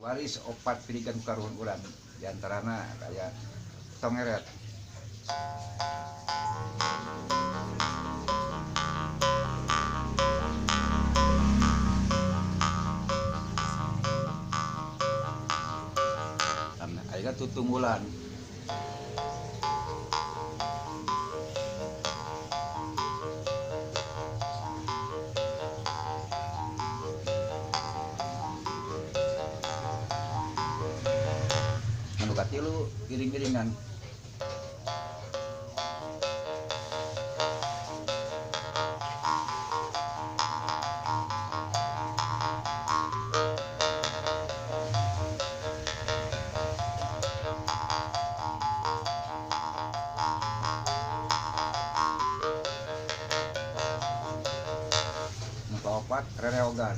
waris opat pilihan karuhun urang diantarana kayak tongeret. Ayeuna tutunggulan. Anu katilu giring-giringan. Nu kaopat rereogan.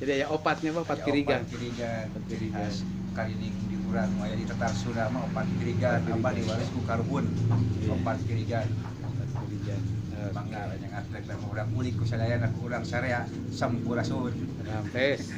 Jadi ya opatnya Pak, opat kirigan. Opat kirigan. Opat kirigan. Karining di urang aya di tetar Sunda mah opat kirigan, apa diwaris ku karuhun. Opat kirigan. Opat kirigan. Mangga yang atlek dan urang ulik ku sadayana ku urang sarea sampurasun. Rampes.